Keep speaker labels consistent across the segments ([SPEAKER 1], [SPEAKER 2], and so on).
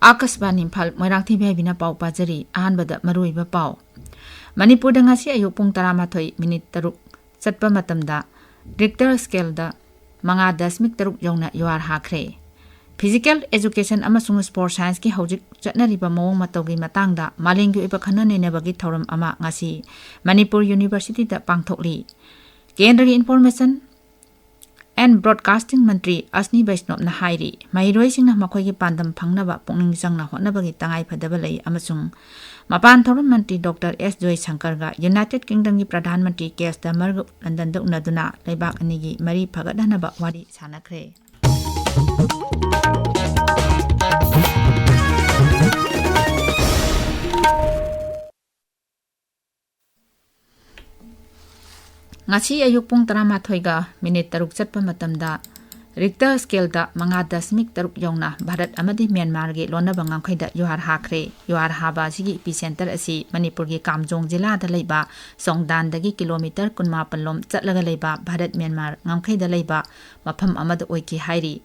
[SPEAKER 1] Akasban Imphal Moirangthem Ibehaibi pau pajari ahanbada maruiba pau Manipur ngasi ayuk pung 13 chatpa matamda Richter scale da 5.3 yongna yuar hakre Physical education amasung sport science ki hojik chatnariba mawong matawgi matangda malenggi iba khananenebagi thoram ama ngasi Manipur University da pangthokli Kendra Information and Broadcasting Mantri Asni Vaishnav na hairi mahiroi singna makhoi gi pandam phangnaba pungning jangna honabagi tangai phadaba lei amasung Mapan Thoram Mantri Dr. S. Joy Shankar ga United Kingdom gi Pradhan Mantri Keir Starmer London da unaduna leibak anigi mari phagadhanaba wari sanakre Ngasi ayuk pung 13 chatpa matamda Richter scale da 5.3 yongna Bharat amadi Myanmar gi lonaba ngangkhaida yuhar hakre yuhar haba sigi epicenter asi Manipur gi Kamjong jila da leiba Songdan dagi kilometer 18 lom chatlaga leiba Bharat Myanmar ngangkhaida leiba mafam amada oiki hairi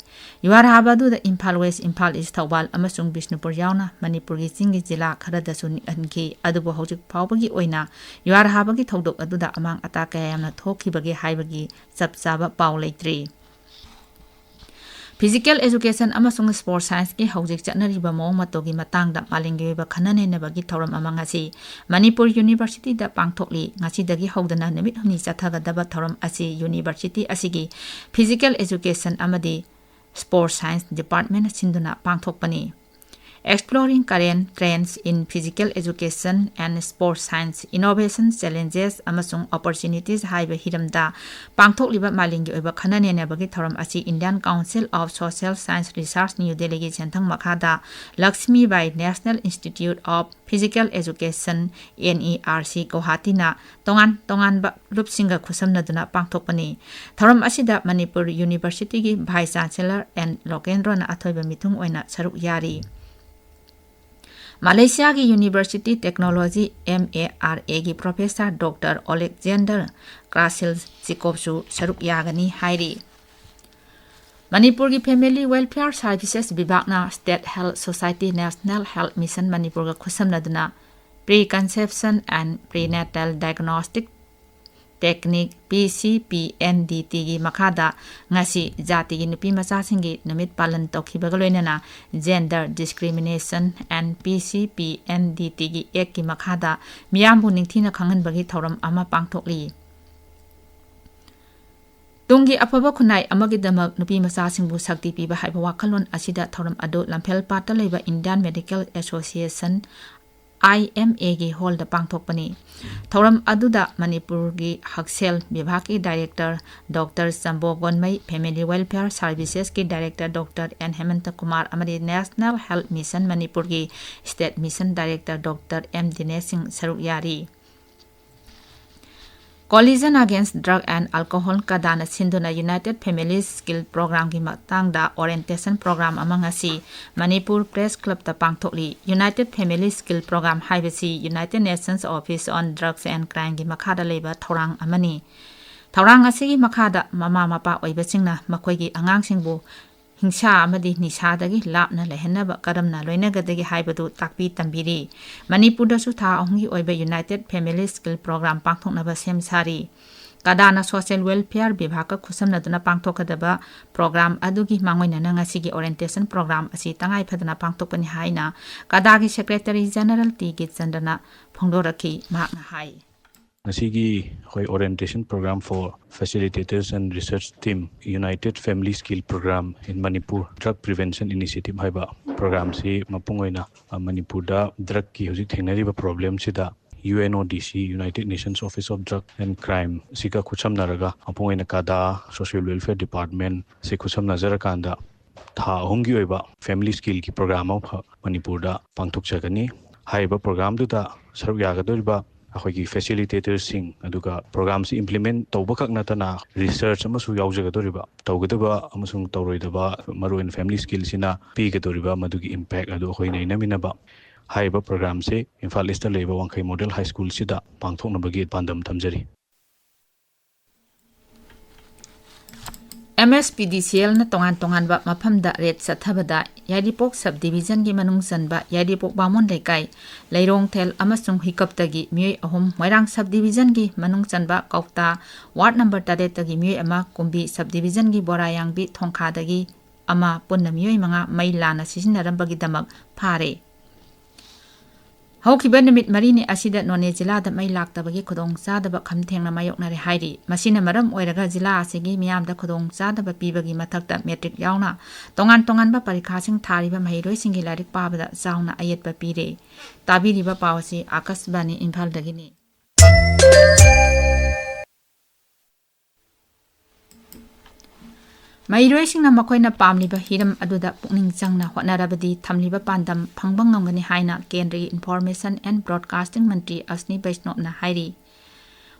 [SPEAKER 1] yuhar haba du da Imphal West Imphal East Thawbal amasung Bishnupur yauna Manipur gi Chingi jila kharada su anki adubo hojik phawbagi oina yuhar haba gi thodok aduda amang ataka yamna thokhibagi haibagi chapchaba paw leitri Physical education amasung sport science ki hojik chatnariba mawong matogi matangda malenggi ba khananenebagi thoram ama ngasi Manipur University da pangthokli ngasi dagi hodana namit huni chathagadaba thoram asi university asigi physical education amadi sport science department sinduna pangthokpani Exploring current trends in physical education and sports science innovation challenges amasung opportunities haiba hiramda pangthokliba malingi oiba khananenebagi thoram asi Indian Council of Social Science Research New Delhi gi senthang makhada Lakshmi Bai National Institute of Physical Education NERC Guwahati na tongan ba lupsinga khusamnaduna pangthokpani thoram asida Manipur University gi Vice Chancellor and Lokendra na athoiba mithung oina saruk yari Malaysia ki University Technology MARA ki Professor Dr. Alexander Krasil Sikopsu saruk yagani hairi Manipur ki Family Welfare Services Vibhagna State Health Society National Health Mission Manipur ga khusamnaduna Preconception and Prenatal Diagnostic Technique PCPNDT gi makhada ngasi jati gi nupi macha singi namit palan tokhibaga loinana Gender Discrimination and PCPNDT gi ek gi makhada miyambu ningthina khangan bagi thoram ama pangthokli Tungi apaba khunai amagi damak nupi macha singbu sakti piba haiba wakhalon asida thoram ado lamphel pata leiba Indian Medical Association IMA gi hall da pangthokpani thoram aduda Manipur gi Haksel Vibhag ki Director Dr. Sambogonmai Family Welfare Services ki Director Dr. N Hemanta Kumar amadi National Health Mission Manipur gi State Mission Director Dr. M Dinesh Singh saruk yari Coalition Against Drug and Alcohol kadana sinduna United Families Skill Program gi matangda orientation program amangasi Manipur Press Club ta pangthokli United Families Skill Program haibasi United Nations Office on Drugs and Crime gi makhada leiba thorang amani thorang asigi makhada mama mapa oibasingna makhoi gi angang singbu hingsa amadi nisa dagi lapna lehenaba karamna loinagadagi haibadu takpi tambiri Manipur da su tha ahungi oiba United Family Skill Program pangthoknaba semsari kadana social welfare vibhag khusamnaduna pangthokadaba program adugi mangoina nangasi orientation program asi tangai phadana pangthokpani haina kadagi secretary general T K Chandana phongdoraki makna hai
[SPEAKER 2] Nasigi hoi orientation program for facilitators and research team United Family Skill Program in Manipur Drug Prevention Initiative haiba program si mapungoina Manipur da drug ki hoji thengnariba problem sida UNODC United Nations Office of Drug and Crime sika khucham naraga apungoina kada social welfare department se khucham najarakanda tha hongi oiba family skill ki program of Manipur da pangthok chagani haiba program du da saruk yagadoriba akhoi facilitators sing aduga programs implement tawbakak natana research amasu yawjagadoriba tawgadaba amasung tawroidaba maruin family skill sina pigadoriba madugi impact adu akhoi nainaminaba haiba program se Imphal East leba Wangkai Model High School sida pangthoknabagi pandam thamjari
[SPEAKER 1] MSPDCL na tongan ba maphamda red sathabada Yaidipok subdivision gi manung sanba Yaidipok Bamon Lekai Leirong Thel amasung hikaptagi mioi ahom Moirang subdivision gi manung sanba Kaukta ward number 3 tagi mioi ama Kumbi subdivision gi Borayang bi Thongkhadagi ama punna mioi manga mailana sisinarambagi damak phare Haukiba nimit marini asida none jila da mai laktabagi khudong sadaba khamthengna mayoknare hairi masina maram oiraga jila asigi miyamda khudong sadaba pibagi mathakta metric yauna tongan ba parikha sing thariba mahiroi singi larik pabada zauna ayetba pire tabiriba pawasi akasbani Imphal dagini Mahiroi singna makoina pamliba hiram aduda pukning changna hotnarabadi thamliba pandam phangbang ngamgani haina Kendri Information and Broadcasting Mantri Asni Vaishnavna hairi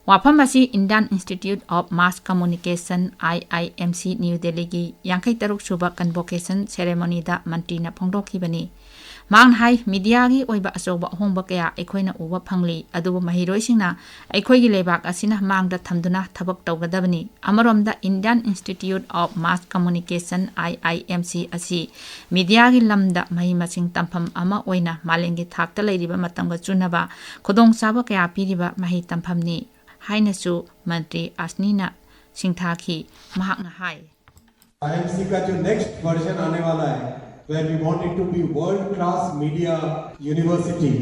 [SPEAKER 1] Wafam asi Indian Institute of Mass Communication IIMC New Delhi gi 53 suba convocation ceremony da mantri na phongdokhibani mang hai media gi oiba asoba hongba kaya ekhoina uba phangli adubu mahiroi singna ekhoi gi lebak asina mangda thamduna thabak tawgadabani amaromda Indian Institute of Mass Communication IIMC asi media gi lamda mahi masing tampham ama oina malengi thakta leiriba matangga chunaba khodong saba kaya piriba mahi tamphamni hainasu mantri asnina singthakhi mahakna hai
[SPEAKER 3] IIMC का जो next version आने वाला है where we want it to be world class media university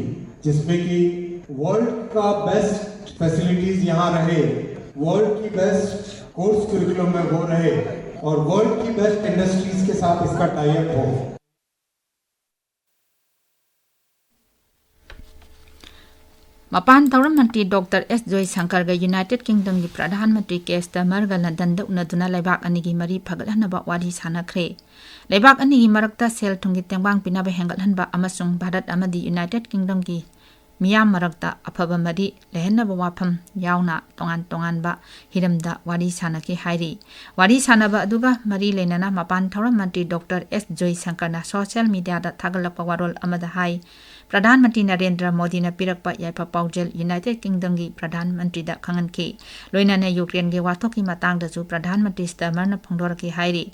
[SPEAKER 3] जिसमें कि world का best facilities यहाँ रहे world की best course curriculum में वो रहे और world की best industries के साथ इसका tie up हो
[SPEAKER 1] Mapan Tauram Mantri Dr. S. Joy Shankar ga United Kingdom gi Pradhan Mantri Kshetrimayum ga London da unaduna Laibak anigi mari phagathanaba wari sanakre. Laibak anigi marakta sel thungi tengbang pinaba hengathanba amasung Bharat amadi United Kingdom gi miyam marakta afaba mari lehenaba wafam yauna tongan ba hiramda wari sanaki hairi. Wari sanaba aduga mari lenana Mapan Tauram Mantri Dr. S. Joy Shankar na social media da thagalakpa warol amada hai. Pradhan Mantri Narendra Modi na pirakpa yaipa paujel United Kingdom gi Pradhan Mantri da khangan ki loina na Ukraine gi wathok ki matang da su Pradhan Mantri Starmer na phongdor ki hairi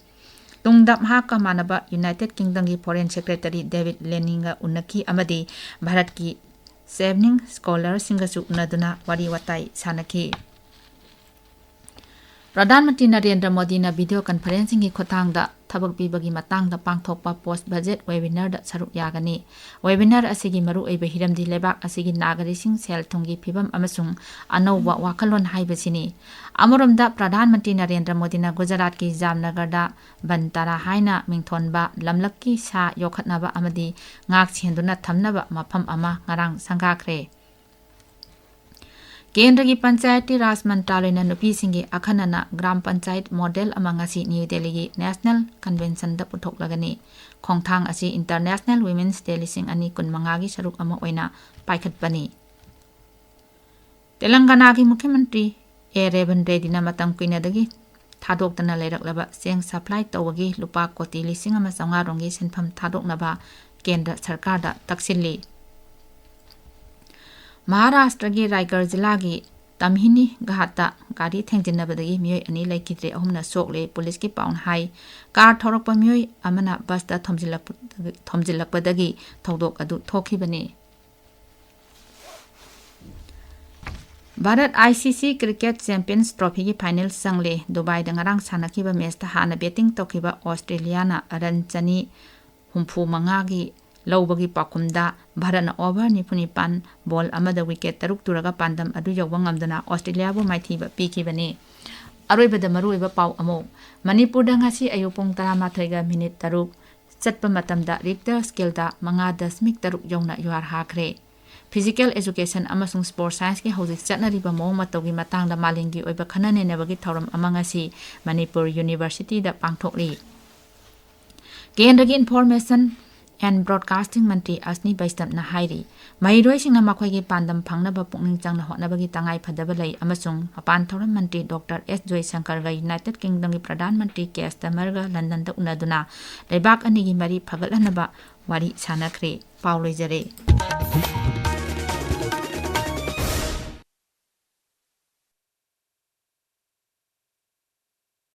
[SPEAKER 1] tungdap ha ka manaba United Kingdom gi Foreign Secretary David Leninga unaki amadi Bharat ki Saving Scholar singa su unaduna wari watai sanaki Pradhan Mantri Narendra Modi na video conferencing gi khotang da thabak bibagi matang da pangthokpa post budget webinar da saruk yagani webinar asigi maru eiba hiramdi lebak asigi nagari sing sel thungi phibam amasung anauba wakalon haibasini amoromda Pradhan Mantri Narendra Modi na Gujarat ki Jamnagar da Bantara haina mingthonba lamlak ki sa yokhatnaba amadi ngak chenduna thamnaba mafam ama ngarang sangakre Kendra gi Panchayati Raj Mantralaya na nupi singi akhanana Gram Panchayat model amangasi New Delhi gi National Convention da puthoklagani khongthang asi International Women's Day lising ani kun mangagi saruk ama oina paikhatpani Telangana gi Mukhyamantri A. Revan Reddy na matang kuina dagi thadoktana leiraklaba seng supply tawagi lupa koti lising ama sanga rongi senpham thadoknaba Kendra Sarkar da taksilli Maharashtra gi Raigad jila gi Tamhini Ghata gari thengjinabadagi mioi ani laikidre ahumna sokle police ki paun hai car thorokpa mioi amana bus da thomjilakpadagi thodok adu thokhibani Bharat ICC Cricket Champions Trophy gi final sangle Dubai da ngarang sanakiba match ta hana betting tokiba Australia na ran chani humphu manga gi Laubagi pakumda Bharana over nipunipan ball amada wicket taruk turaga pandam adu yawang amdana Australia bu maithiba pikibani aroibada maruiba pau amo Manipur da ngasi ayupong 13 ga minute taruk chatpa matamda Richter scale da manga dasmik taruk yawna yuar hakre Physical Education amasung Sport Science ki hojik chatnariba mong matogi matangda malingi oiba khanane nebagi thoram amangasi Manipur University da pangthokli Kendra gi Information and Broadcasting Mantri Asni Vaishnavna na hairi mahiroi singna makhoi gi pandam phangnaba pukning changna hotnabagi tangai phadaba lei amasung Mapan Tauram Mantri Dr. S. Joy Shankar ga United Kingdom gi Pradhan Mantri Kshetrimayum ga London da unaduna leibak ani gi mari phagatlanaba wari sanakre pauloijare